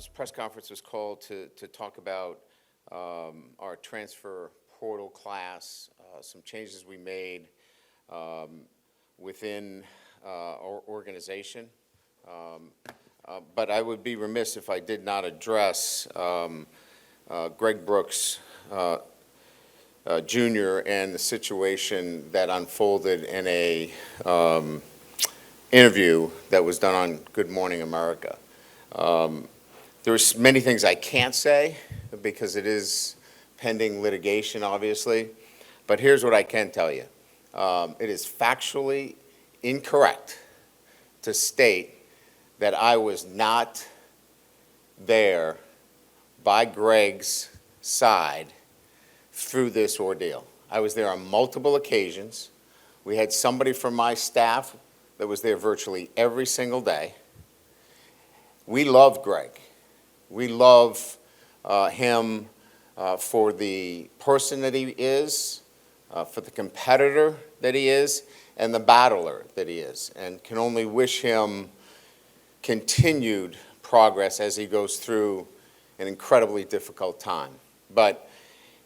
This press conference was called to talk about our transfer portal class, some changes we made within our organization. But I would be remiss if I did not address Greg Brooks Jr. and the situation that unfolded in a interview that was done on Good Morning America. There's many things I can't say because it is pending litigation, obviously, but here's what I can tell you. It is factually incorrect to state that I was not there by Greg's side through this ordeal. I was there on multiple occasions. We had somebody from my staff that was there virtually every single day. We love Greg. We love him for the person that he is, for the competitor that he is, and the battler that he is, and can only wish him continued progress as he goes through an incredibly difficult time. But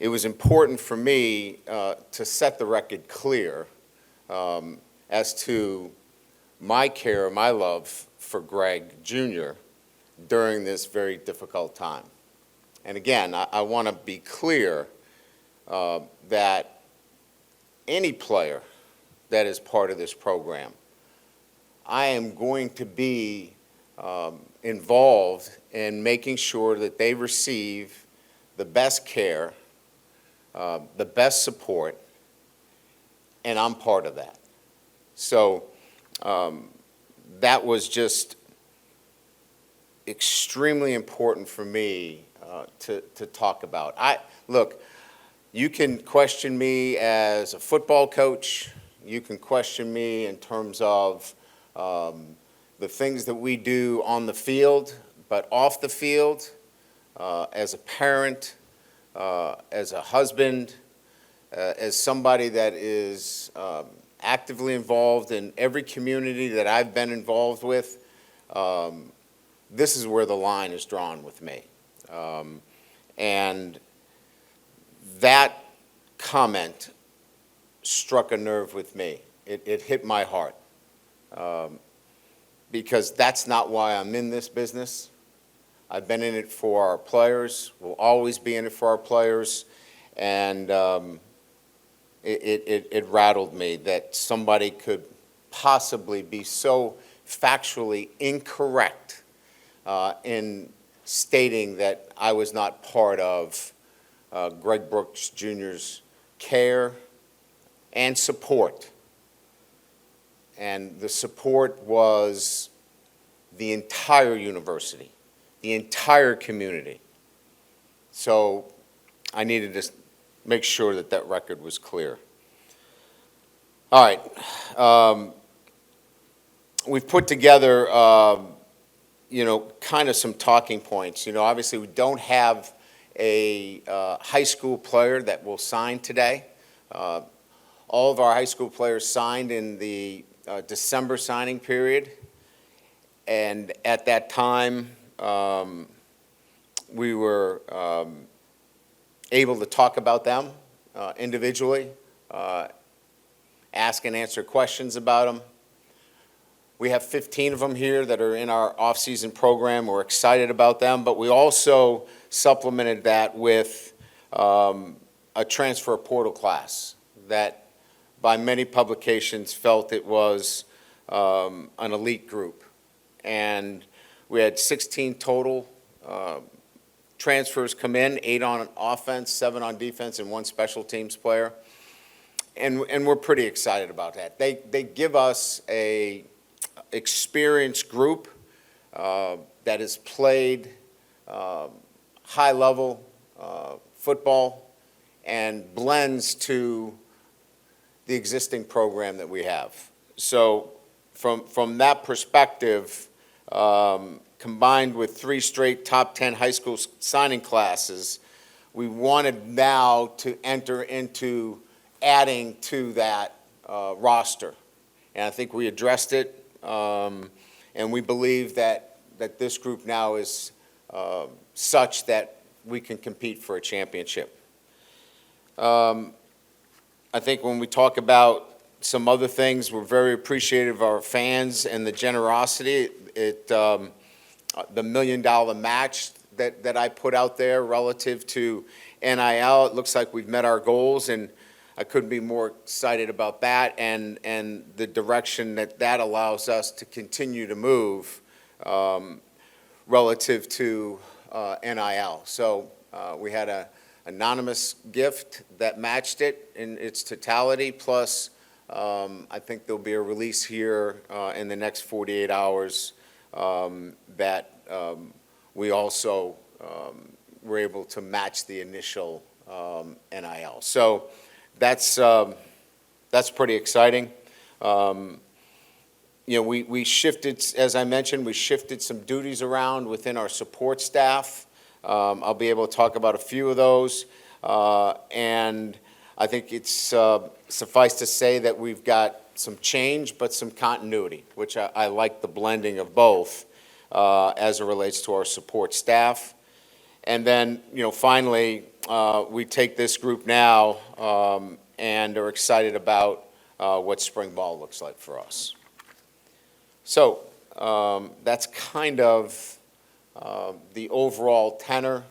it was important for me to set the record clear as to my care, my love for Greg Jr. during this very difficult time. And again, I want to be clear that any player that is part of this program, I am going to be involved in making sure that they receive the best care, the best support, and I'm part of that. So that was just extremely important for me to talk about. Look, you can question me as a football coach. You can question me in terms of the things that we do on the field, but off the field, as a parent, as a husband, as somebody that is actively involved in every community that I've been involved with, this is where the line is drawn with me. And that comment struck a nerve with me. It hit my heart. Because that's not why I'm in this business. I've been in it for our players, will always be in it for our players, and it rattled me that somebody could possibly be so factually incorrect in stating that I was not part of Greg Brooks Jr.'s care and support. And the support was the entire university, the entire community. So I needed to make sure that that record was clear. All right. We've put together, kind of some talking points. Obviously we don't have a high school player that will sign today. All of our high school players signed in the December signing period, and at that time we were able to talk about them individually, ask and answer questions about them. We have 15 of them here that are in our off-season program. We're excited about them, but we also supplemented that with a transfer portal class that by many publications felt it was an elite group. And we had 16 total transfers come in, 8 on offense, 7 on defense, and 1 special teams player. And we're pretty excited about that. They give us a experienced group that has played high-level football and blends to the existing program that we have. So from that perspective, combined with 3 straight top 10 high school signing classes, we wanted now to enter into adding to that roster. And I think we addressed it, and we believe that this group now is such that we can compete for a championship. I think when we talk about some other things, we're very appreciative of our fans and the generosity. The $1 million match that I put out there relative to NIL, it looks like we've met our goals, and I couldn't be more excited about that and the direction that allows us to continue to move relative to NIL. So we had an anonymous gift that matched it in its totality, plus I think there'll be a release here in the next 48 hours that we also were able to match the initial NIL. So that's pretty exciting. We shifted, as I mentioned, we shifted some duties around within our support staff. I'll be able to talk about a few of those. And I think it's suffice to say that we've got some change, but some continuity, which I like the blending of both as it relates to our support staff. And then, finally, we take this group now and are excited about what spring ball looks like for us. So that's kind of the overall tenor.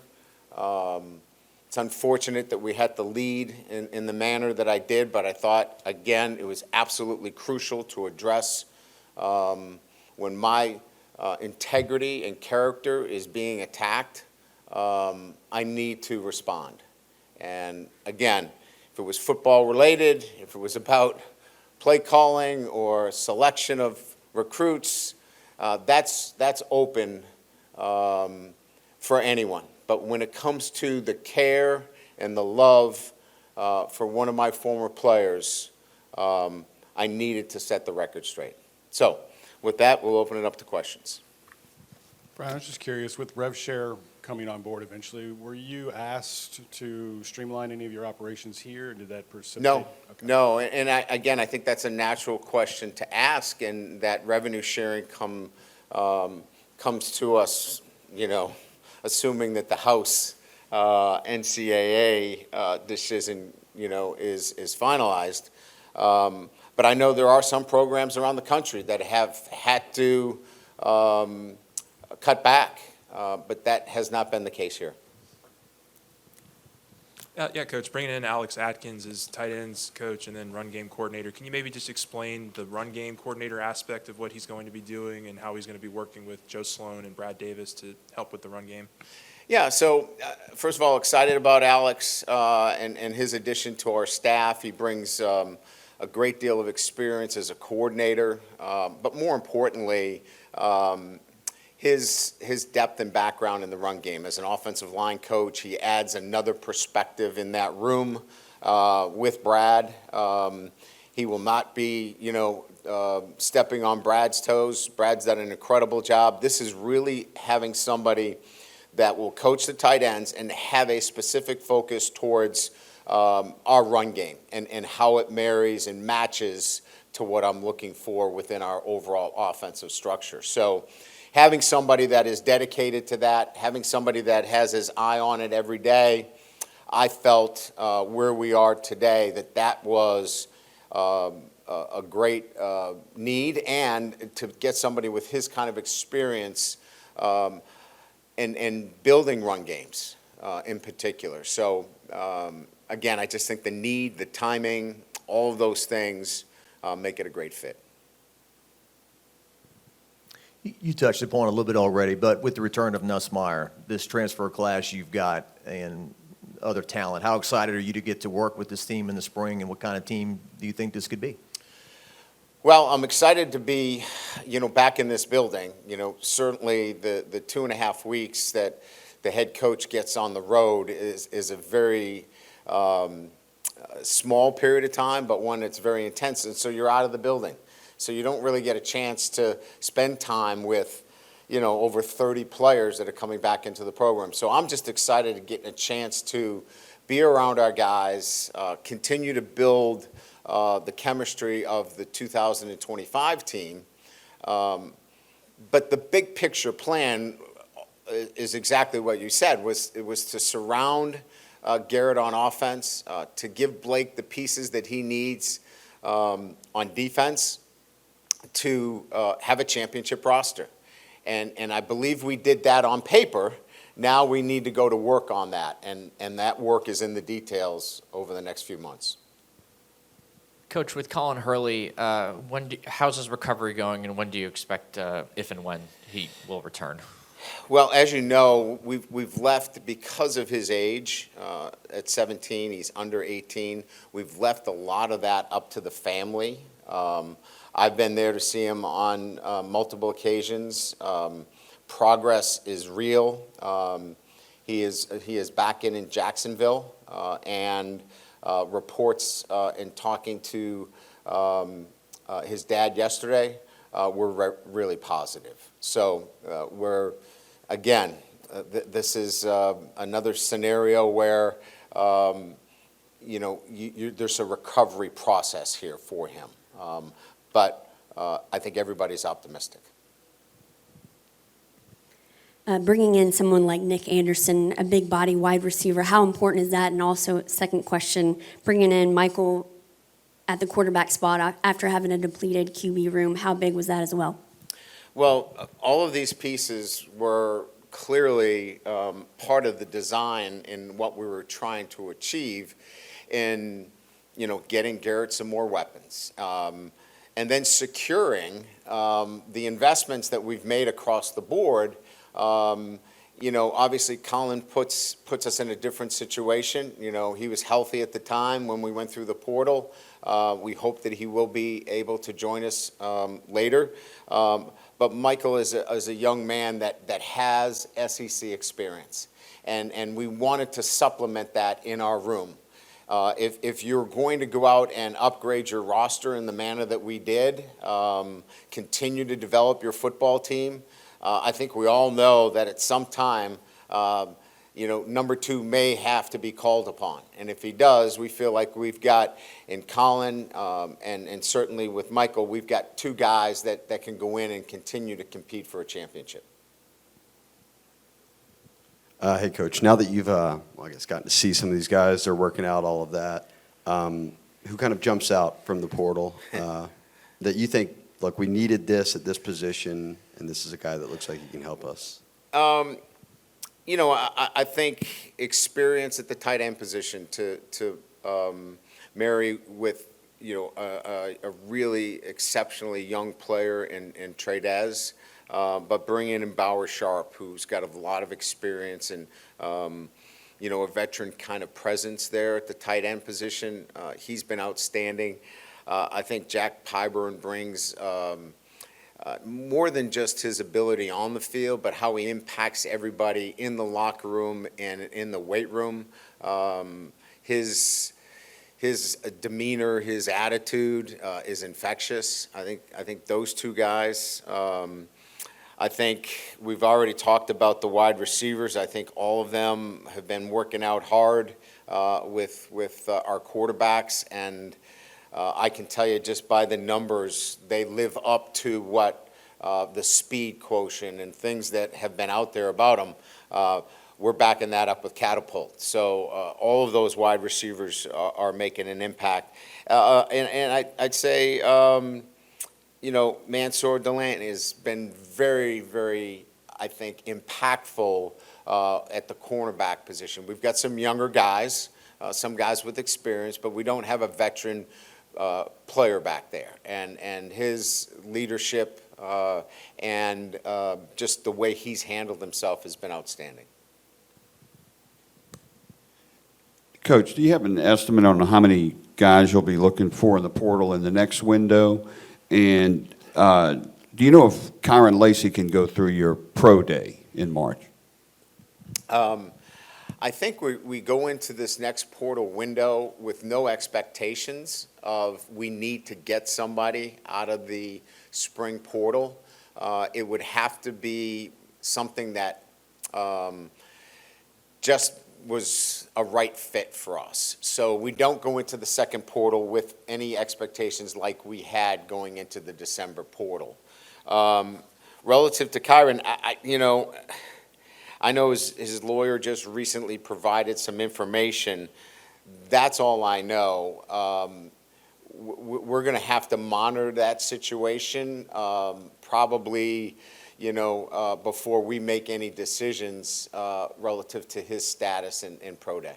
It's unfortunate that we had to lead in the manner that I did, but I thought, again, it was absolutely crucial to address when my integrity and character is being attacked. I need to respond. And again, if it was football related, if it was about play calling or selection of recruits, that's open for anyone. But when it comes to the care and the love for one of my former players, I needed to set the record straight. So with that, we'll open it up to questions. Brian, I was just curious, with RevShare coming on board eventually, were you asked to streamline any of your operations here, or did that precipitate? No, okay. no, and I think that's a natural question to ask, and that revenue sharing comes to us, assuming that the House NCAA decision, is finalized. But I know there are some programs around the country that have had to cut back, but that has not been the case here. Yeah, Coach, bringing in Alex Atkins as tight ends coach and then run game coordinator, can you maybe just explain the run game coordinator aspect of what he's going to be doing and how he's going to be working with Joe Sloan and Brad Davis to help with the run game? Yeah, so first of all, excited about Alex and his addition to our staff. He brings a great deal of experience as a coordinator, but more importantly, his depth and background in the run game. As an offensive line coach, he adds another perspective in that room with Brad. He will not be, stepping on Brad's toes. Brad's done an incredible job. This is really having somebody that will coach the tight ends and have a specific focus towards our run game and how it marries and matches to what I'm looking for within our overall offensive structure. So having somebody that is dedicated to that, having somebody that has his eye on it every day, I felt where we are today that was a great need, and to get somebody with his kind of experience and building run games in particular. So again, I just think the need, the timing, all of those things make it a great fit. You touched upon it a little bit already, but with the return of Nussmeier, this transfer class you've got and other talent, how excited are you to get to work with this team in the spring, and what kind of team do you think this could be? Well, I'm excited to be, back in this building. Certainly the 2.5 weeks that the head coach gets on the road is a very small period of time, but one that's very intense, and so you're out of the building. So you don't really get a chance to spend time with, over 30 players that are coming back into the program. So I'm just excited to get a chance to be around our guys, continue to build the chemistry of the 2025 team. But the big picture plan is exactly what you said. It was to surround Garrett on offense, to give Blake the pieces that he needs on defense to have a championship roster. And I believe we did that on paper. Now we need to go to work on that, and that work is in the details over the next few months. Coach, with Colin Hurley, how's his recovery going, and when do you expect, if and when, he will return? Well, as you know, we've left because of his age. At 17, he's under 18. We've left a lot of that up to the family. I've been there to see him on multiple occasions. Progress is real. He is back in Jacksonville, and reports in talking to his dad yesterday were really positive. So we're, again, this is another scenario where there's a recovery process here for him. But I think everybody's optimistic. Bringing in someone like Nick Anderson, a big body wide receiver, how important is that? And also, second question, bringing in Michael at the quarterback spot after having a depleted QB room, how big was that as well? Well, all of these pieces were clearly part of the design in what we were trying to achieve in, getting Garrett some more weapons. And then securing the investments that we've made across the board. Obviously Colin puts us in a different situation. He was healthy at the time when we went through the portal. We hope that he will be able to join us later. But Michael is a young man that has SEC experience, and we wanted to supplement that in our room. If you're going to go out and upgrade your roster in the manner that we did, continue to develop your football team, I think we all know that at some time, number 2 may have to be called upon. And if he does, we feel like we've got in Colin and certainly with Michael, we've got 2 guys that can go in and continue to compete for a championship. Hey, Coach, now that you've, gotten to see some of these guys, they're working out all of that, who kind of jumps out from the portal that you think, look, we needed this at this position, and this is a guy that looks like he can help us? I think experience at the tight end position to marry with, a really exceptionally young player in Tradez, but bring in Bauer Sharp, who's got a lot of experience and, a veteran kind of presence there at the tight end position. He's been outstanding. I think Jack Pyburn brings more than just his ability on the field, but how he impacts everybody in the locker room and in the weight room. His demeanor, his attitude is infectious. I think those 2 guys. I think we've already talked about the wide receivers. I think all of them have been working out hard with our quarterbacks, and I can tell you just by the numbers, they live up to what the speed quotient and things that have been out there about them. We're backing that up with Catapult. So all of those wide receivers are making an impact. And I'd say, Mansour Delaney has been very, very, I think, impactful at the cornerback position. We've got some younger guys, some guys with experience, but we don't have a veteran player back there, and his leadership and just the way he's handled himself has been outstanding. Coach, do you have an estimate on how many guys you'll be looking for in the portal in the next window? And do you know if Kyron Lacey can go through your pro day in March? I think we go into this next portal window with no expectations of we need to get somebody out of the spring portal. It would have to be something that just was a right fit for us. So we don't go into the second portal with any expectations like we had going into the December portal. Relative to Kyron, I know his lawyer just recently provided some information. That's all I know. We're going to have to monitor that situation, probably, before we make any decisions relative to his status in pro day.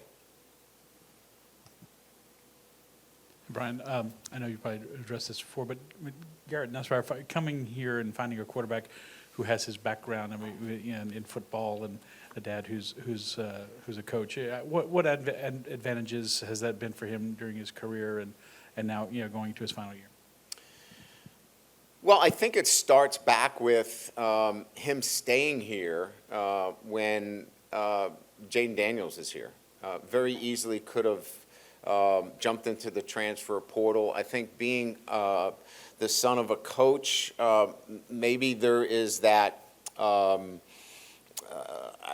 Brian, I know you probably addressed this before, but Garrett Nussmeier, coming here and finding a quarterback who has his background, in football, and a dad who's a coach, what advantages has that been for him during his career and now going to his final year? Well, I think it starts back with him staying here when Jaden Daniels is here. Very easily could have jumped into the transfer portal. I think being the son of a coach, maybe there is that, I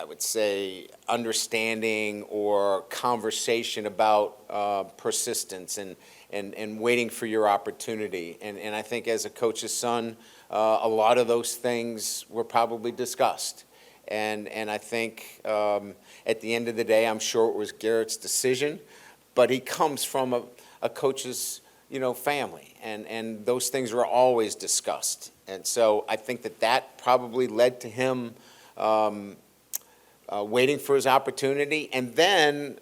would say, understanding or conversation about persistence and waiting for your opportunity. And I think as a coach's son, a lot of those things were probably discussed. And I think at the end of the day, I'm sure it was Garrett's decision, but he comes from a coach's, family, and those things were always discussed. And so I think that probably led to him waiting for his opportunity. And then,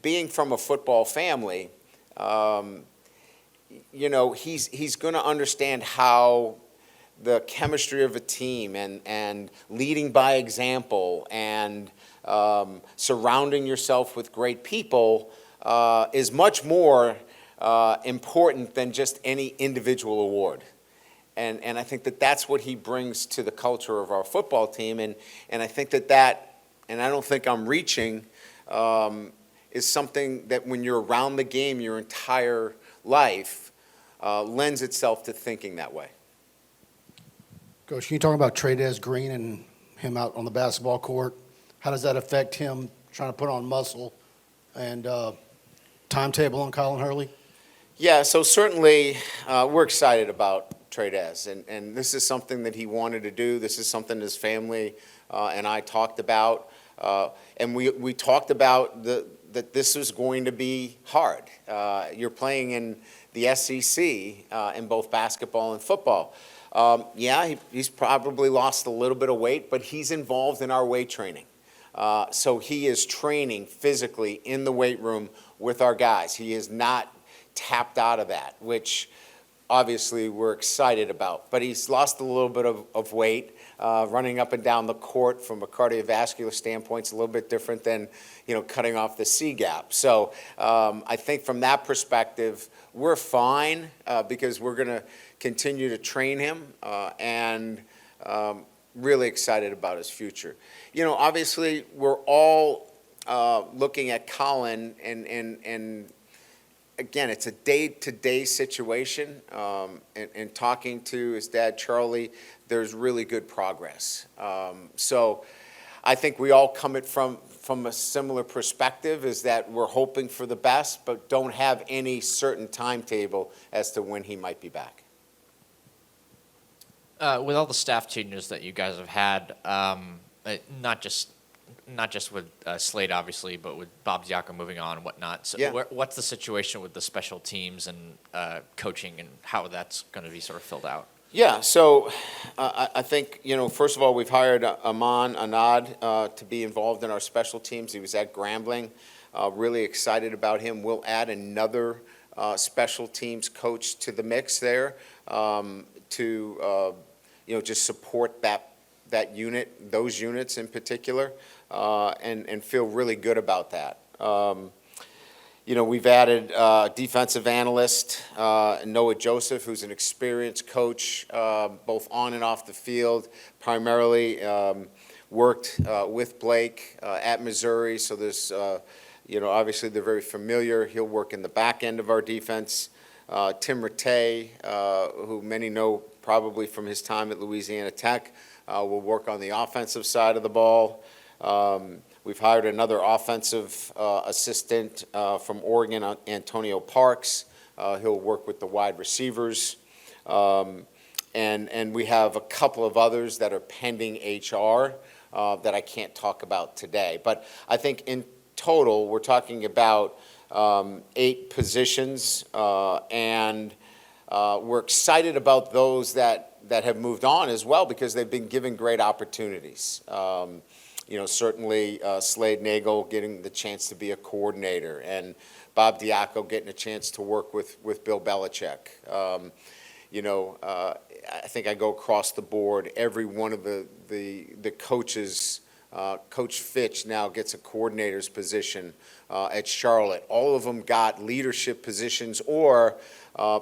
being from a football family, he's going to understand how the chemistry of a team and leading by example and surrounding yourself with great people is much more important than just any individual award. And I think that's what he brings to the culture of our football team. And I think that, and I don't think I'm reaching, is something that when you're around the game your entire life lends itself to thinking that way. Coach, can you talk about Trey'Dez Green and him out on the basketball court? How does that affect him trying to put on muscle and timetable on Colin Hurley? Yeah, so certainly we're excited about Trey'Dez, and this is something that he wanted to do. This is something his family and I talked about, and we talked about that this was going to be hard. You're playing in the SEC in both basketball and football. He's probably lost a little bit of weight, but he's involved in our weight training. So he is training physically in the weight room with our guys. He is not tapped out of that, which obviously we're excited about. But he's lost a little bit of weight. Running up and down the court from a cardiovascular standpoint is a little bit different than, cutting off the C-gap. So I think from that perspective, we're fine because we're going to continue to train him and really excited about his future. Obviously, we're all looking at Colin, and again, it's a day-to-day situation. And talking to his dad, Charlie, there's really good progress. So I think we all come at from a similar perspective, is that we're hoping for the best, but don't have any certain timetable as to when he might be back. With all the staff changes that you guys have had, not just with Slade, obviously, but with Bob Diaco moving on and whatnot. So Yeah. what's the situation with the special teams and coaching and how that's going to be sort of filled out? Yeah, so I think, first of all, we've hired Aman Anad to be involved in our special teams. He was at Grambling. Really excited about him. We'll add another special teams coach to the mix there to just support that unit, those units in particular, and feel really good about that. We've added defensive analyst Noah Joseph, who's an experienced coach, both on and off the field, primarily worked with Blake at Missouri. So there's, obviously they're very familiar. He'll work in the back end of our defense. Tim Rattay, who many know probably from his time at Louisiana Tech, will work on the offensive side of the ball. We've hired another offensive assistant from Oregon, Antonio Parks. He'll work with the wide receivers. and we have a couple of others that are pending HR that I can't talk about today. But I think in total, we're talking about 8 positions, and we're excited about those that have moved on as well because they've been given great opportunities. Certainly Slade Nagel getting the chance to be a coordinator, and Bob Diaco getting a chance to work with Bill Belichick. I think I go across the board. Every one of the coaches, Coach Fitch now gets a coordinator's position at Charlotte. All of them got leadership positions or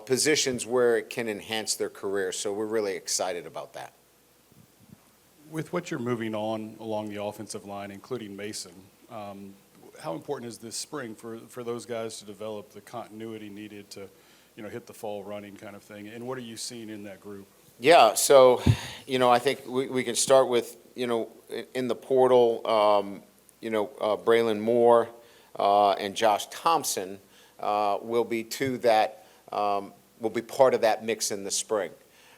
positions where it can enhance their career. So we're really excited about that. With what you're moving on along the offensive line, including Mason, how important is this spring for those guys to develop the continuity needed to, hit the fall running kind of thing? And what are you seeing in that group? Yeah, so, I think we can start with, in the portal, Braylon Moore and Josh Thompson will be two that will be part of that mix in the spring.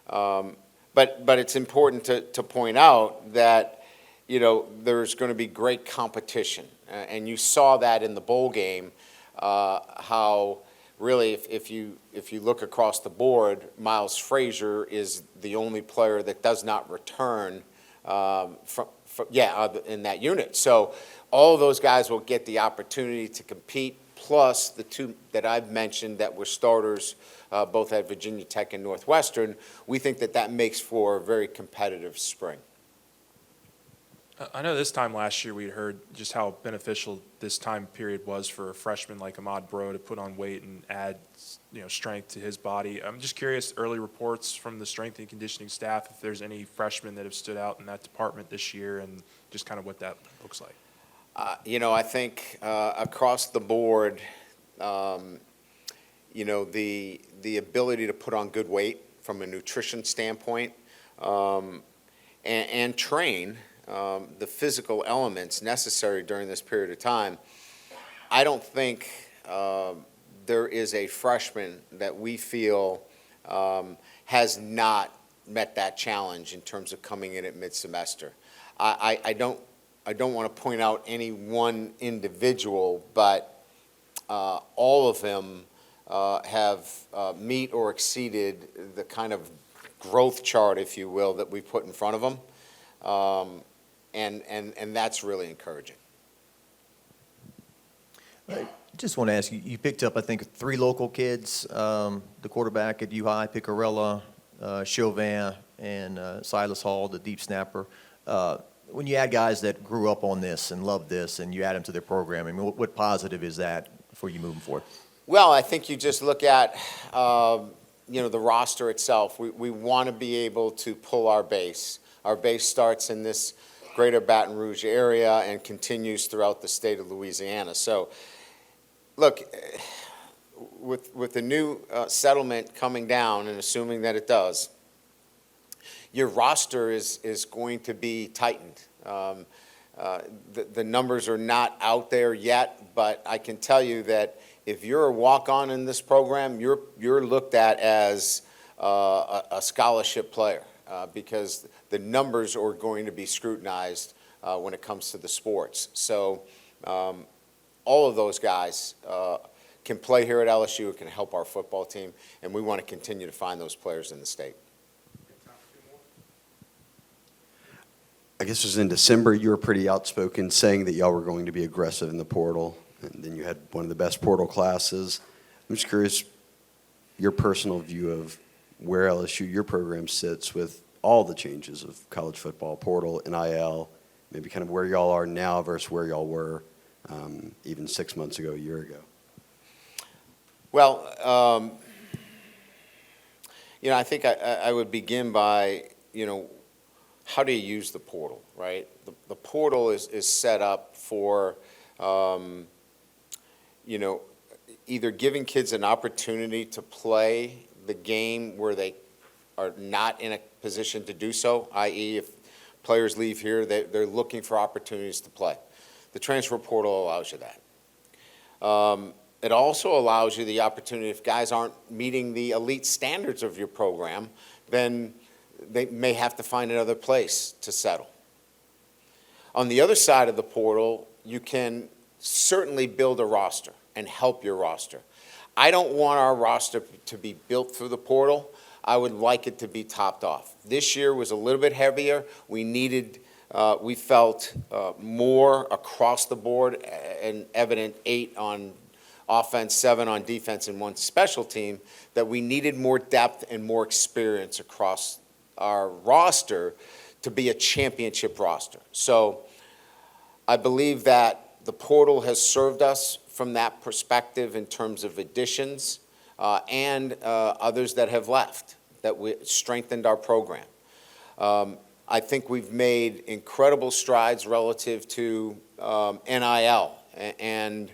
But it's important to point out that, there's going to be great competition. And you saw that in the bowl game, how really if you look across the board, Miles Frazier is the only player that does not return in that unit. So all of those guys will get the opportunity to compete, plus the 2 that I've mentioned that were starters both at Virginia Tech and Northwestern. We think that makes for a very competitive spring. I know this time last year we heard just how beneficial this time period was for a freshman like Ahmad Bro to put on weight and add, strength to his body. I'm just curious, early reports from the strength and conditioning staff, if there's any freshmen that have stood out in that department this year and just kind of what that looks like. I think across the board, the ability to put on good weight from a nutrition standpoint and train the physical elements necessary during this period of time. I don't think there is a freshman that we feel has not met that challenge in terms of coming in at mid-semester. I don't want to point out any one individual, but all of them have meet or exceeded the kind of growth chart, if you will, that we put in front of them. And that's really encouraging. I just want to ask you, you picked up, I think, 3 local kids, the quarterback at U-High, Picarella, Chauvin, and Silas Hall, the deep snapper. When you add guys that grew up on this and love this and you add them to their program, I mean, what positive is that for you moving forward? Well, I think you just look at, the roster itself. We want to be able to pull our base. Our base starts in this greater Baton Rouge area and continues throughout the state of Louisiana. So, look, with the new settlement coming down, and assuming that it does, your roster is going to be tightened. The numbers are not out there yet, but I can tell you that if you're a walk-on in this program, you're looked at as a scholarship player. Because the numbers are going to be scrutinized when it comes to the sports. So all of those guys can play here at LSU. It can help our football team, and we want to continue to find those players in the state. I guess it was in December, you were pretty outspoken saying that y'all were going to be aggressive in the portal, and then you had one of the best portal classes. I'm just curious, your personal view of where LSU, your program, sits with all the changes of college football, portal, NIL, maybe kind of where y'all are now versus where y'all were even 6 months ago, a year ago. Well, I think I would begin by, how do you use the portal, right? The portal is set up for, either giving kids an opportunity to play the game where they are not in a position to do so, i.e. if players leave here, they're looking for opportunities to play. The transfer portal allows you that. It also allows you the opportunity, if guys aren't meeting the elite standards of your program, then they may have to find another place to settle. On the other side of the portal, you can certainly build a roster and help your roster. I don't want our roster to be built through the portal. I would like it to be topped off. This year was a little bit heavier. We felt more across the board, and evident 8 on offense, 7 on defense, and 1 special team, that we needed more depth and more experience across our roster to be a championship roster. So I believe that the portal has served us from that perspective in terms of additions and others that have left, that we strengthened our program. I think we've made incredible strides relative to NIL and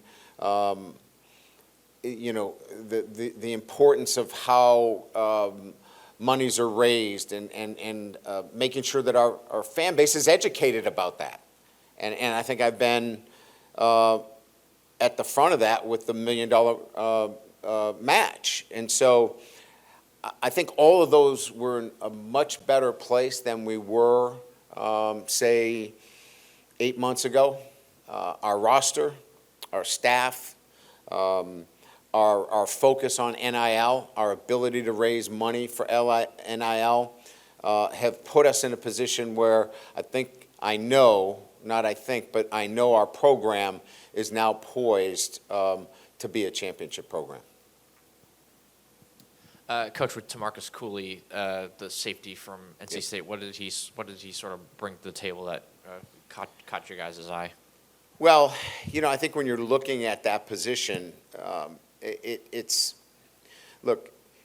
the importance of how monies are raised and making sure that our fan base is educated about that. And I think I've been at the front of that with the $1 million match. And so I think all of those were in a much better place than we were, say, 8 months ago. Our roster, our staff, our focus on NIL, our ability to raise money for NIL have put us in a position where I know our program is now poised to be a championship program. Coach, with Tamarcus Cooley, the safety from NC State, what did he sort of bring to the table that caught your guys' eye? Well, I think when you're looking at that position,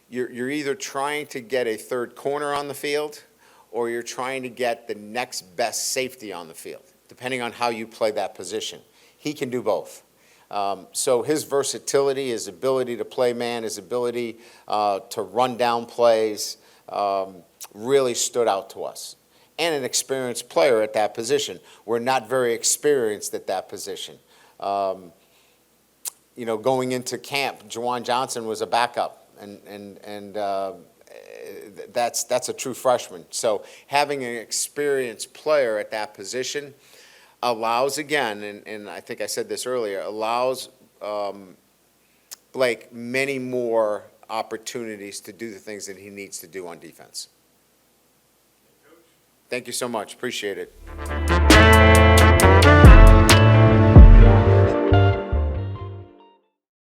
you're either trying to get a third corner on the field or you're trying to get the next best safety on the field, depending on how you play that position. He can do both. So his versatility, his ability to play man, his ability to run down plays really stood out to us. And an experienced player at that position. We're not very experienced at that position. Going into camp, Juwan Johnson was a backup, and that's a true freshman. So having an experienced player at that position allows, again, and I think I said this earlier, allows Blake many more opportunities to do the things that he needs to do on defense. Thank you so much. Appreciate it.